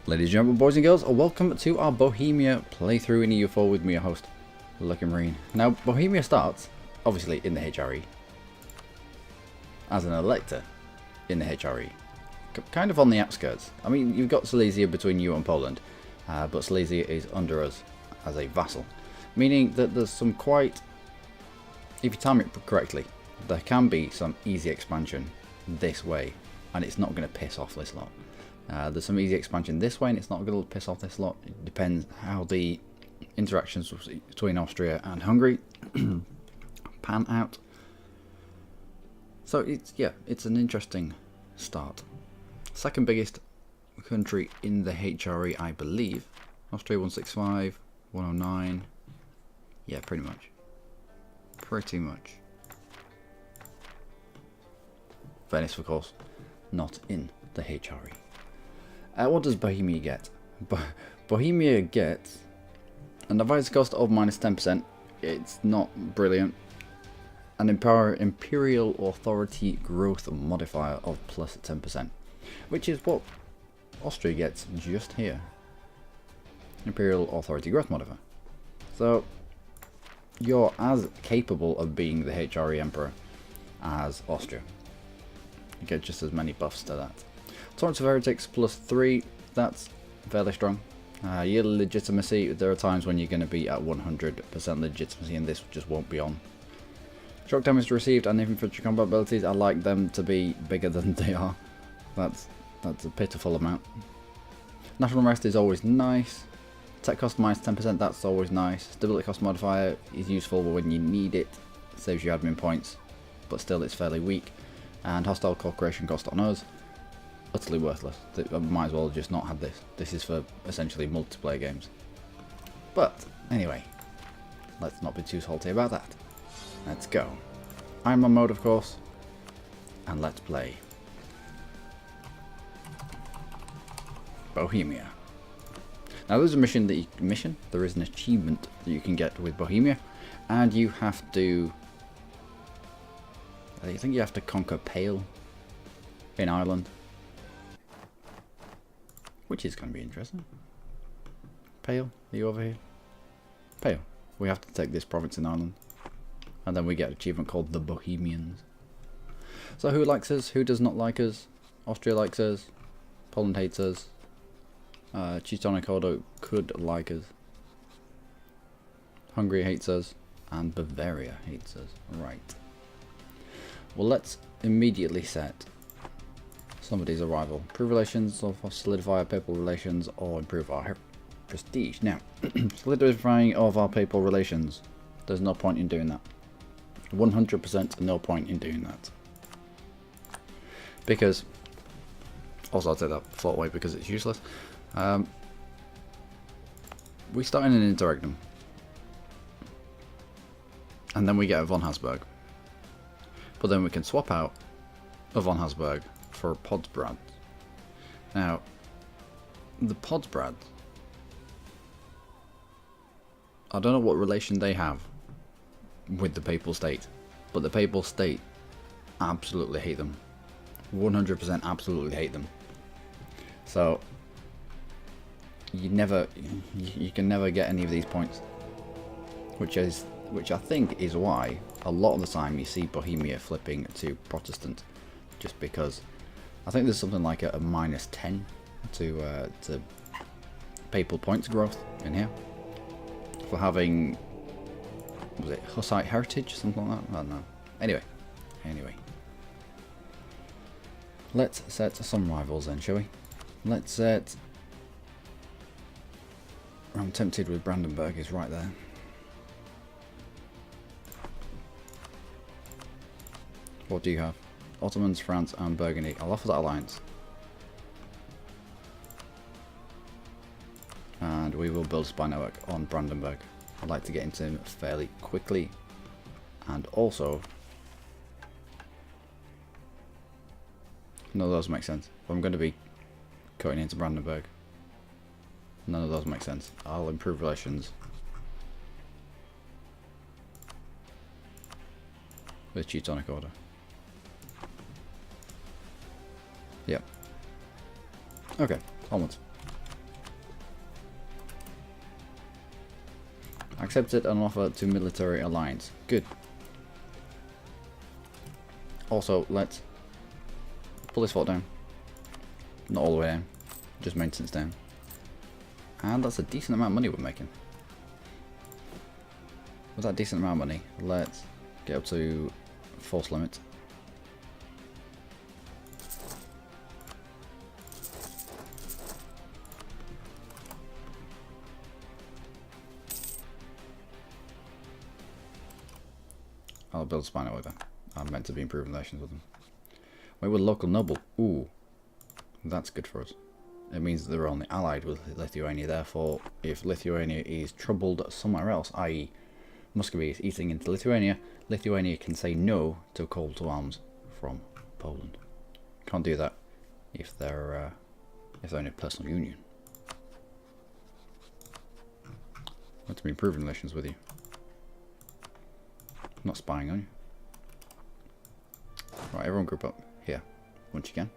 Ladies and gentlemen, boys and girls, welcome to our Bohemia playthrough in EU4 with me, your host, Luckymarine. Now, Bohemia starts, obviously, in the HRE, as an elector in the HRE, kind of on the outskirts. I mean, you've got Silesia between you and Poland, but Silesia is under us as a vassal, meaning that there's some quite, if you time it correctly, there can be some easy expansion this way, and it's not going to piss off this lot. There's some easy expansion this way and it's not going to piss off this lot. It depends how the interactions between Austria and Hungary pan out. So it's an interesting start. Second biggest country in the HRE, I believe. Austria 165, 109. Yeah, pretty much. Pretty much. Venice, of course, not in the HRE. What does Bohemia get? Bohemia gets an advice cost of minus 10%. It's not brilliant. An imperial authority growth modifier of plus 10%, which is what Austria gets just here. Imperial authority growth modifier. So you're as capable of being the HRE emperor as Austria. You get just as many buffs to that. Tolerance of heretics plus 3, that's fairly strong. Yearly legitimacy, there are times when you're going to be at 100% legitimacy and this just won't be on. Shock damage received and infantry combat abilities, I like them to be bigger than they are. That's a pitiful amount. National rest is always nice. Tech cost minus 10%, that's always nice. Stability cost modifier is useful when you need it. Saves you admin points, but still it's fairly weak. And hostile cooperation cost on us, utterly worthless. I might as well just not have this. This is for essentially multiplayer games. But anyway, let's not be too salty about that. Let's go. I'm on mode, of course, and let's play Bohemia. Now there's a mission that there is an achievement that you can get with Bohemia, and you have to, I think you have to conquer Pale in Ireland, which is going to be interesting. Pale, are you over here? Pale. We have to take this province in Ireland, and then we get an achievement called the Bohemians. So who likes us? Who does not like us? Austria likes us. Poland hates us. Teutonic Order could like us. Hungary hates us, and Bavaria hates us. Right. Well, let's immediately set somebody's arrival. Improve relations, or solidify our papal relations, or improve our prestige. Now, solidifying of our papal relations, there's no point in doing that. 100% no point in doing that. Because, also I'll take that thought away because it's useless. We start in an interregnum. And then we get a von Habsburg. But then we can swap out a von Habsburg for Podsbrad. Now, the Podsbrad, I don't know what relation they have with the Papal State, but the Papal State absolutely hate them. 100% absolutely hate them. So you can never get any of these points, which I think is why a lot of the time you see Bohemia flipping to Protestant, just because I think there's something like a minus 10 to papal points growth in here for having, was it Hussite heritage, something like that? I don't know. Anyway, let's set some rivals then, shall we? Let's set. I'm tempted with Brandenburg is right there. What do you have? Ottomans, France and Burgundy. I'll offer that alliance. And we will build a spy network on Brandenburg. I'd like to get into him fairly quickly. And also, none of those make sense. If I'm going to be cutting into Brandenburg, none of those make sense. I'll improve relations with Teutonic Order. Yep. Okay, onwards. Accepted an offer to military alliance. Good. Also, let's pull this fort down. Not all the way down, just maintenance down. And that's a decent amount of money we're making. With that decent amount of money, let's get up to force limit. I'll build a spy network there. I'm meant to be improving relations with them. Wait, we're local noble. Ooh, that's good for us. It means they're only allied with Lithuania. Therefore, if Lithuania is troubled somewhere else, i.e. Muscovy is eating into Lithuania, Lithuania can say no to a call to arms from Poland. Can't do that if they're in a personal union. I want to be improving relations with you. Not spying on you. Right, everyone group up here once you can.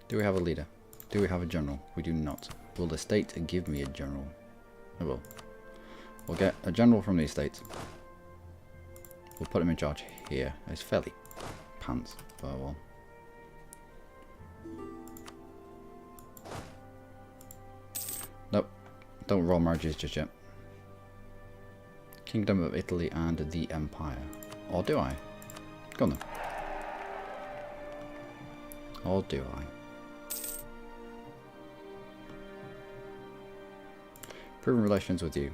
Do we have a leader? Do we have a general? We do not. Will the state give me a general? It will. We'll get a general from the estate. We'll put him in charge here. It's fairly pants, but well. Nope. Don't roll marriages just yet. Kingdom of Italy and the Empire. Or do I? Go on then. Or do I? Improving relations with you.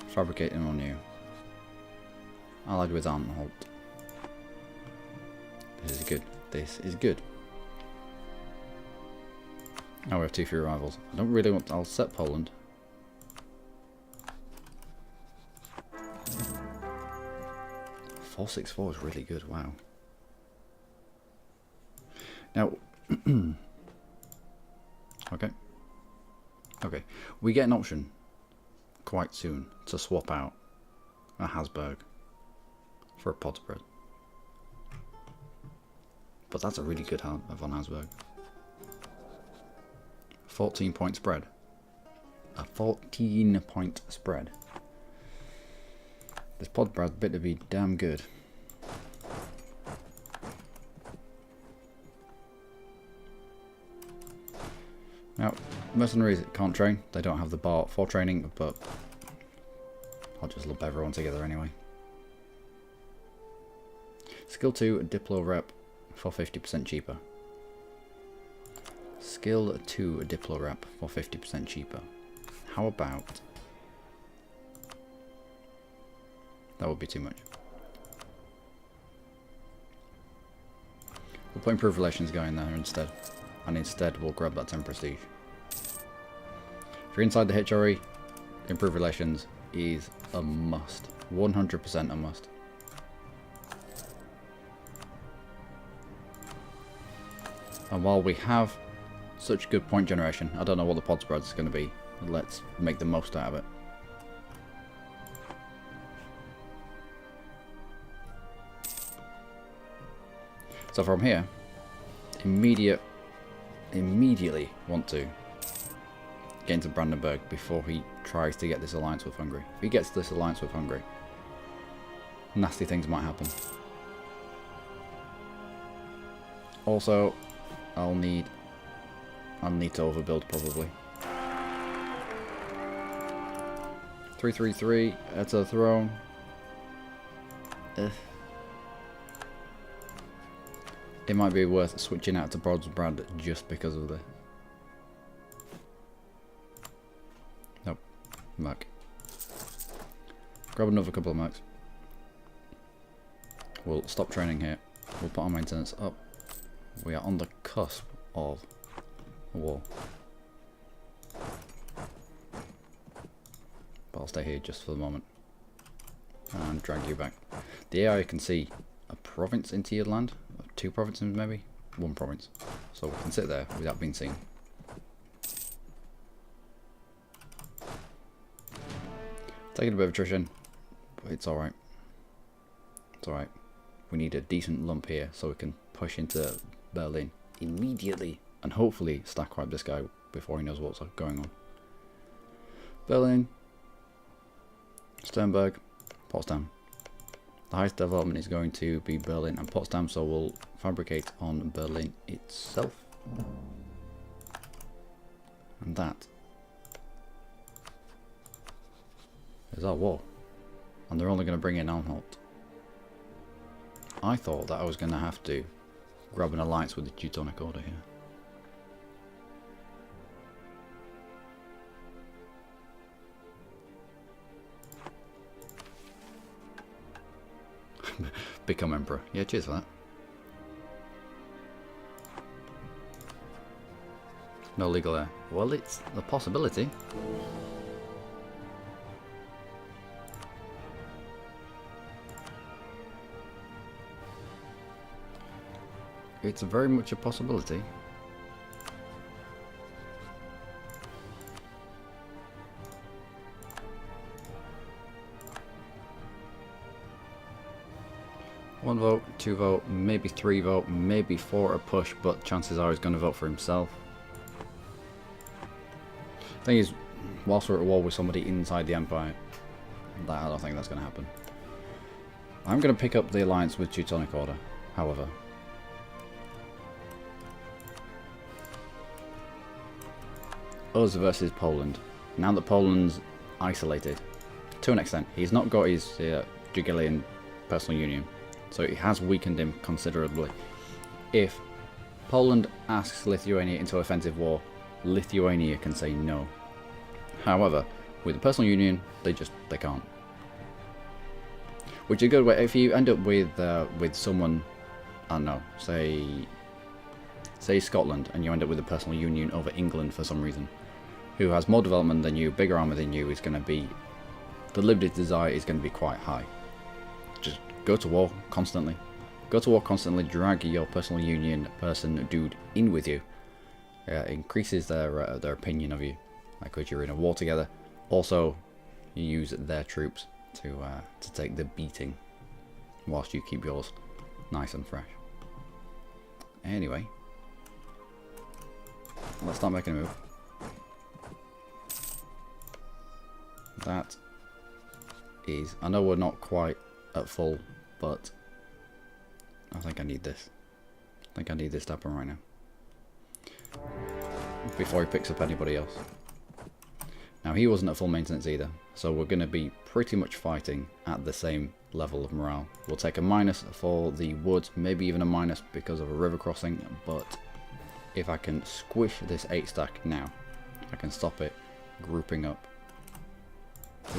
Fabricating on you. Allied with Anhalt. This is good. This is good. Now we have too few rivals. I don't really want to, I'll set Poland. .464 is really good, wow. Now, okay, we get an option quite soon to swap out a Habsburg for a Potsbred. But that's a really good von Habsburg. 14-point spread. A 14-point spread. This Potsbred's bit to be damn good. Now, mercenaries can't train. They don't have the bar for training, but I'll just lump everyone together anyway. Skill 2, Diplo Rep for 50% cheaper. Skill 2, Diplo Rep for 50% cheaper. How about... That would be too much. We'll put improved relations going there instead. And instead we'll grab that 10 prestige. If you're inside the HRE, improved relations is a must. 100% a must. And while we have such good point generation, I don't know what the pod spread is going to be. Let's make the most out of it. So from here, immediately want to get into Brandenburg before he tries to get this alliance with Hungary. If he gets this alliance with Hungary, nasty things might happen. Also, I'll need to overbuild probably. 333 to the throne. It might be worth switching out to Potsbred just because of the... Nope. Merc. Grab another couple of mercs. We'll stop training here. We'll put our maintenance up. We are on the cusp of a war. But I'll stay here just for the moment. And drag you back. The AI can see a province into your land. 2 provinces maybe? 1 province. So we can sit there without being seen. Taking a bit of attrition, but it's alright. It's alright. We need a decent lump here so we can push into Berlin immediately and hopefully stack wipe this guy before he knows what's going on. Berlin, Sternberg, Potsdam. The highest development is going to be Berlin and Potsdam, so we'll fabricate on Berlin itself. And that is our war. And they're only going to bring in Anhalt. I thought that I was going to have to grab an alliance with the Teutonic Order here. Become Emperor. Yeah, cheers for that. No legal heir. Well, it's a possibility. It's very much a possibility. One vote, 2 vote, maybe 3 vote, maybe 4 a push, but chances are he's going to vote for himself. Thing is, whilst we're at war with somebody inside the Empire, I don't think that's going to happen. I'm going to pick up the alliance with Teutonic Order, however. Us versus Poland. Now that Poland's isolated, to an extent, he's not got his Jagiellonian personal union, so it has weakened him considerably. If Poland asks Lithuania into offensive war, Lithuania can say no. However, with the personal union, they can't. Which is a good way. If you end up with someone, I don't know, say Scotland, and you end up with a personal union over England for some reason, who has more development than you, bigger army than you, is going to be, the limited desire is going to be quite high. Just go to war constantly. Go to war constantly, drag your personal union dude in with you. Increases their opinion of you, because you're in a war together. Also, you use their troops to take the beating, whilst you keep yours nice and fresh. Anyway, let's start making a move. That is, I know we're not quite at full, but I think I need this. I think I need this to happen right now, before he picks up anybody else. Now, he wasn't at full maintenance either, so we're going to be pretty much fighting at the same level of morale. We'll take a minus for the woods, maybe even a minus because of a river crossing, but if I can squish this 8 stack now, I can stop it grouping up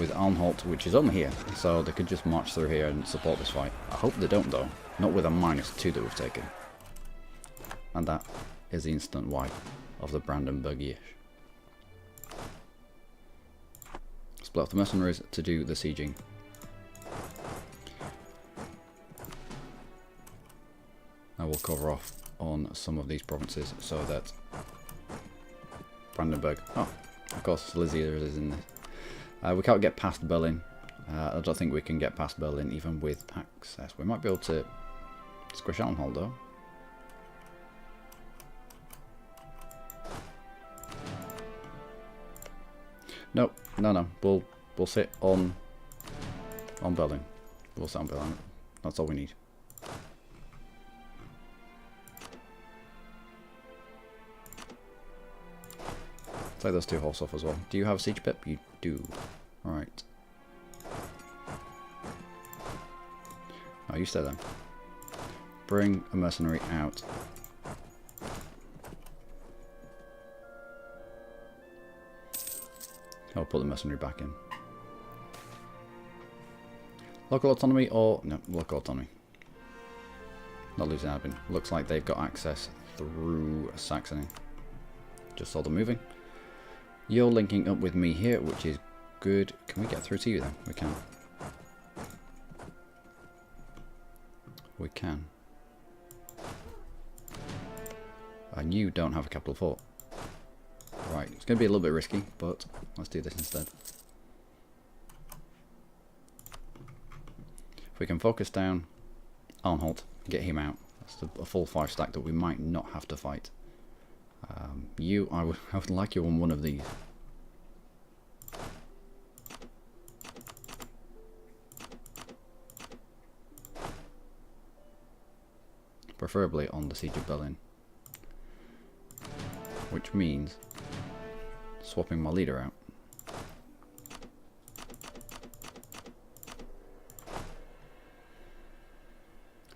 with Anhalt, which is only here, so they could just march through here and support this fight. I hope they don't though, not with a -2 that we've taken. And that is the instant wipe of the Brandenburg-ish. Split off the mercenaries to do the sieging. I will cover off on some of these provinces so that Brandenburg, oh, of course, Silesia is in this. We can't get past Berlin. I don't think we can get past Berlin even with access. We might be able to squish Anhalt though. No, no. We'll sit on Berlin. We'll sit on Berlin. That's all we need. Take those 2 horse off as well. Do you have a siege pip? You do. Right. Oh, you stay there. Bring a mercenary out. I'll put the mercenary back in. Local autonomy or... no, local autonomy. Not losing Albin. Looks like they've got access through Saxony. Just saw them moving. You're linking up with me here, which is good. Can we get through to you then? We can. We can. And you don't have a capital fort. Right, it's going to be a little bit risky, but let's do this instead. If we can focus down Anhalt, get him out, that's a full 5 stack that we might not have to fight. I would like you on one of these. Preferably on the Siege of Berlin. Which means swapping my leader out.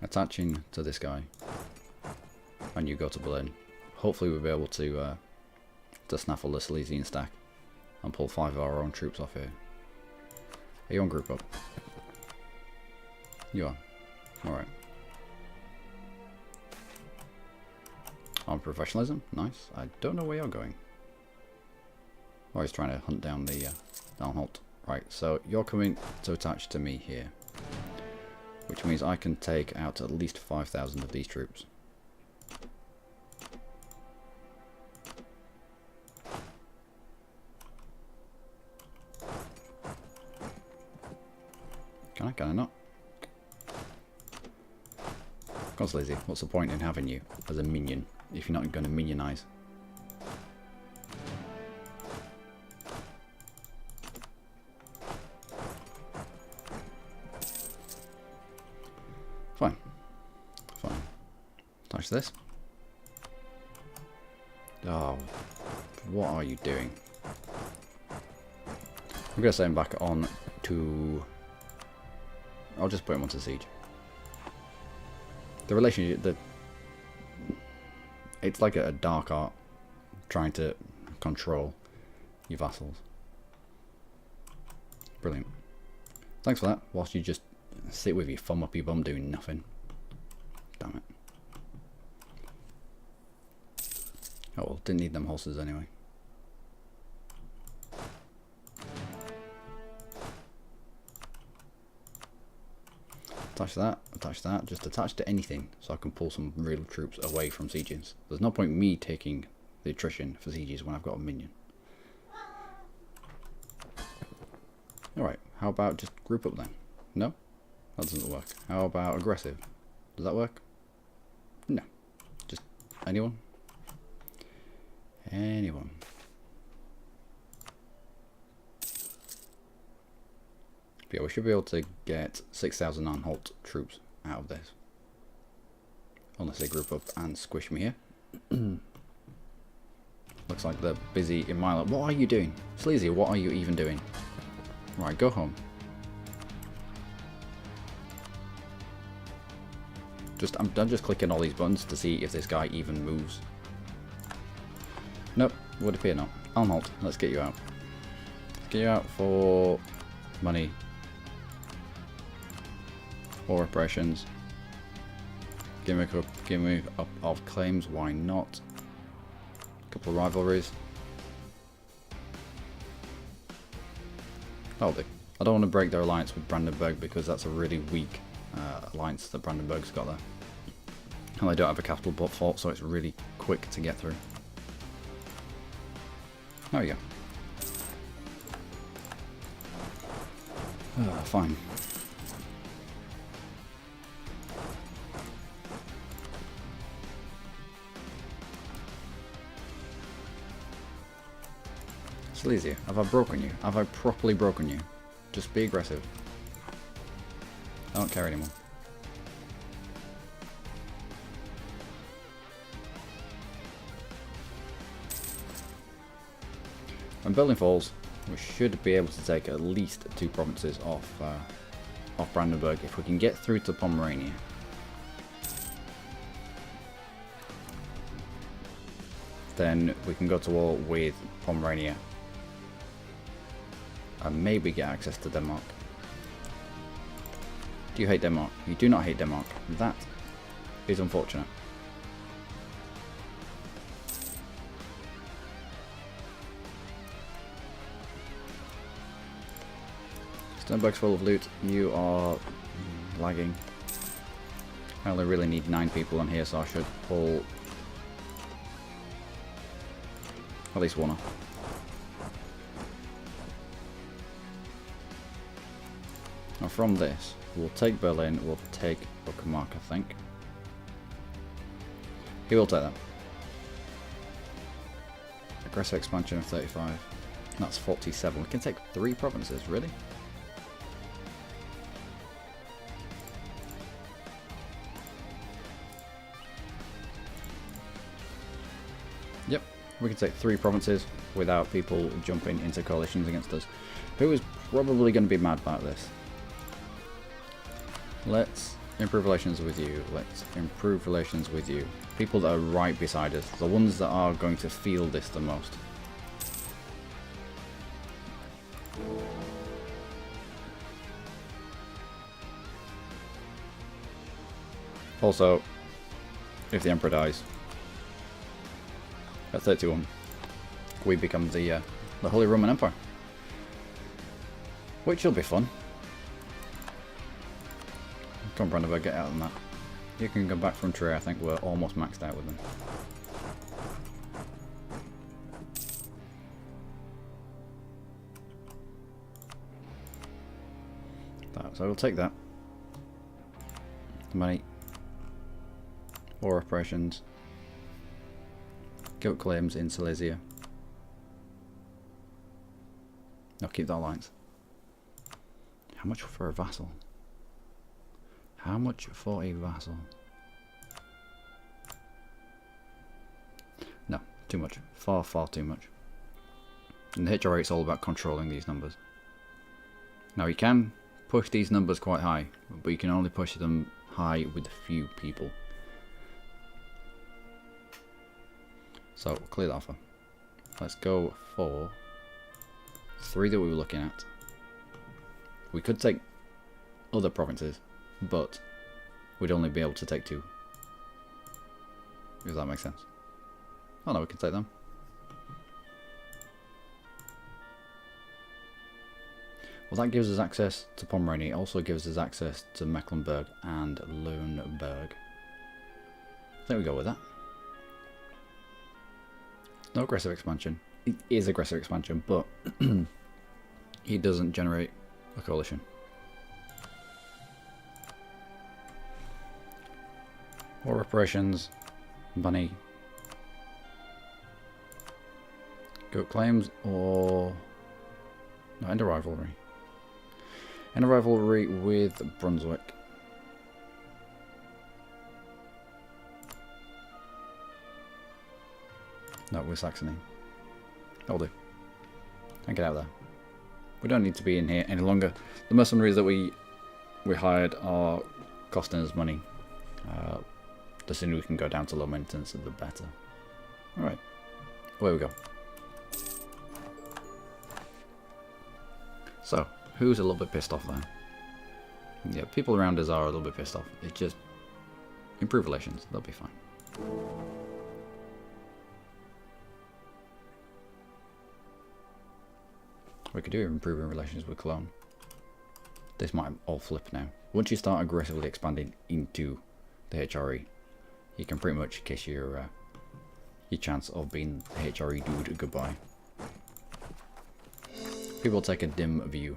Attaching to this guy. And you go to Berlin. Hopefully we'll be able to snaffle the Silesian stack and pull 5 of our own troops off here. Are you on group up? You are. Alright. On professionalism, nice. I don't know where you're going. Oh, he's trying to hunt down the Anhalt. Right, so you're coming to attach to me here. Which means I can take out at least 5,000 of these troops. Can I not? Of course, Lizzie, what's the point in having you as a minion if you're not going to minionize? Fine. Fine. Touch this. Oh, what are you doing? I'm going to send him back on to... I'll just put him onto siege. The relationship, it's like a dark art trying to control your vassals. Brilliant. Thanks for that, whilst you just sit with your thumb up your bum doing nothing. Damn it. Oh well, didn't need them horses anyway. Attach that, just attach to anything so I can pull some real troops away from sieges. There's no point me taking the attrition for sieges when I've got a minion. Alright, how about just group up then? No? That doesn't work. How about aggressive? Does that work? No. Just anyone? Anyone. But yeah, we should be able to get 6,000 Anhalt troops out of this. Unless they group up and squish me here. Looks like they're busy in my... What are you doing? Sleazy, what are you even doing? Right, go home. I'm just clicking all these buttons to see if this guy even moves. Nope, would appear not. Anhalt, let's get you out. Let's get you out for money. Or reparations. Give me up of claims, why not? Couple of rivalries. That'll do. I don't want to break their alliance with Brandenburg because that's a really weak alliance that Brandenburg's got there. And they don't have a capital fort, so it's really quick to get through. There we go. Fine. Sleazy, have I broken you? Have I properly broken you? Just be aggressive. I don't care anymore. When Berlin falls, we should be able to take at least 2 provinces off Brandenburg if we can get through to Pomerania. Then we can go to war with Pomerania and maybe get access to Denmark. Do you hate Denmark? You do not hate Denmark. That is unfortunate. Sternberg's full of loot. You are lagging. I only really need 9 people on here, so I should pull at least one off. Now from this, we'll take Berlin, we'll take Luckymarine, I think. He will take that. Aggressive expansion of 35. That's 47. We can take 3 provinces, really? Yep, we can take 3 provinces without people jumping into coalitions against us. Who is probably going to be mad about this? Let's improve relations with you. Let's improve relations with you. People that are right beside us. The ones that are going to feel this the most. Also, if the Emperor dies, at 31, we become the Holy Roman Empire. Which will be fun. Come on, Brandenburg, get out of that. You can go back from Trier. I think we're almost maxed out with them. So we'll take that. Money. War operations. Guilt claims in Silesia. No, keep that alliance. How much for a vassal? How much for a vassal? No, too much. Far, far too much. And the HRA, it's all about controlling these numbers. Now you can push these numbers quite high, but you can only push them high with a few people. So, clear that offer. Let's go for 3 that we were looking at. We could take other provinces, but we'd only be able to take 2. Does that make sense? Oh no, we can take them. Well, that gives us access to Pomerania. It also gives us access to Mecklenburg and Lüneburg. I think we go with that. No aggressive expansion. It is aggressive expansion, but it doesn't generate a coalition. War operations, money, goat claims, or no, end a rivalry. End a rivalry with Brunswick. No, with Saxony. That'll do. And get out there. We don't need to be in here any longer. The mercenaries that we hired are costing us money. The sooner we can go down to low maintenance, the better. Alright. Away we go. So, who's a little bit pissed off there? Yeah, people around us are a little bit pissed off. It's just improve relations. They'll be fine. We could do improving relations with Cologne. This might all flip now. Once you start aggressively expanding into the HRE, you can pretty much kiss your chance of being the HRE dude goodbye. People take a dim view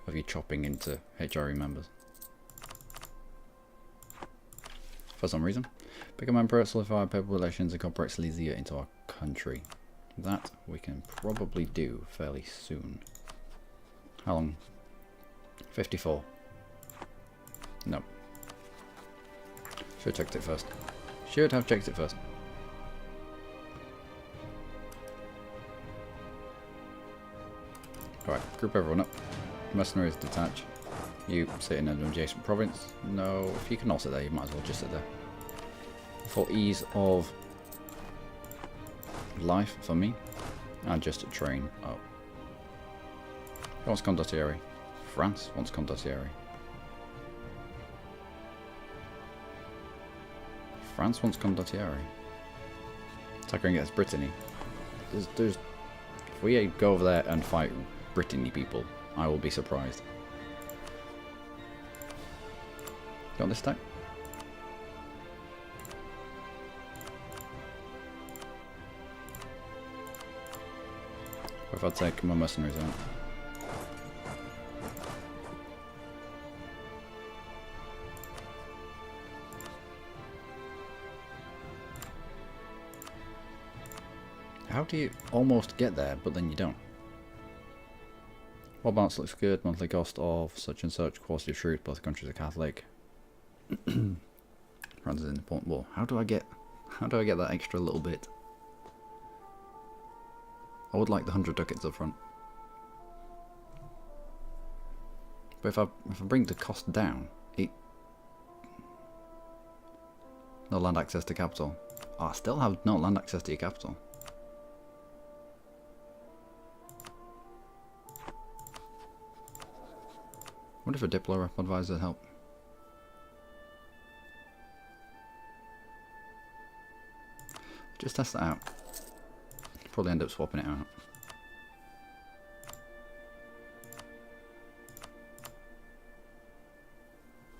of you chopping into HRE members. For some reason. Become Emperor, solidify papal relations, and incorporate Silesia into our country. That we can probably do fairly soon. How long? 54. No. Should have checked it first. Should have checked it first. Alright, group everyone up. Mercenaries detach. You sit in an adjacent province. No, if you can all sit there, you might as well just sit there. For ease of life for me, and just a train up. Who wants Condottieri? France wants Condottieri. France wants Condottieri. Attacker against Brittany. If we go over there and fight Brittany people, I will be surprised. Got this stack? If I take my mercenaries out. how do you almost get there, but then you don't? Well, balance looks good. Monthly cost of such and such. Quality of troops. Both countries are Catholic. France is an important war. How do I get that extra little bit? I would like the 100 ducats up front. But if I bring the cost down, no land access to capital. Oh, I still have no land access to your capital. What if a Diplo rep advisor would help? Just test that out. Probably end up swapping it out.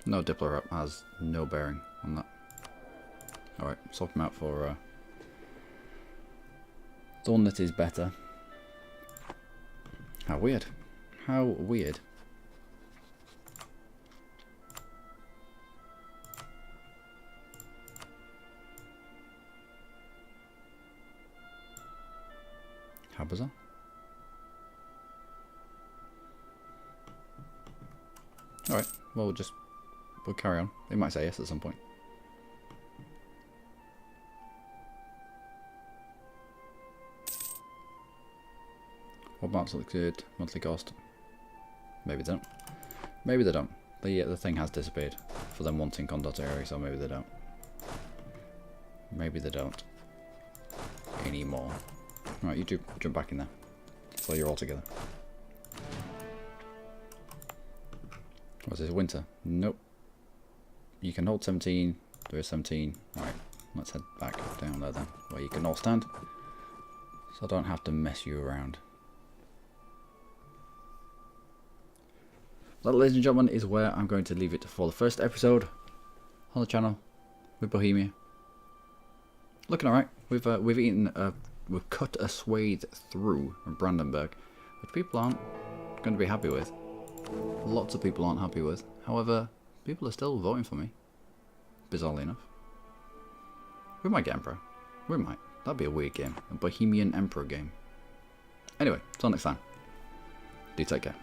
No, Diplo rep has no bearing on that. Alright, swap him out for the one that is better. How weird. How weird. How bizarre. Alright, well we'll carry on. They might say yes at some point. What balance looks good? Monthly cost. Maybe they don't. Maybe they don't. The thing has disappeared for them wanting conduct area, so maybe they don't. Maybe they don't anymore. Right, you jump back in there. So you're all together. What's this? Winter? Nope. You can hold 17. There is 17. Right, let's head back down there then, where you can all stand. So I don't have to mess you around. That, ladies and gentlemen, is where I'm going to leave it for the first episode on the channel with Bohemia. Looking alright. We've cut a swathe through Brandenburg, which people aren't going to be happy with. Lots of people aren't happy with. However, people are still voting for me. Bizarrely enough. We might get Emperor. We might. That'd be a weird game. A Bohemian Emperor game. Anyway, till next time. Do take care.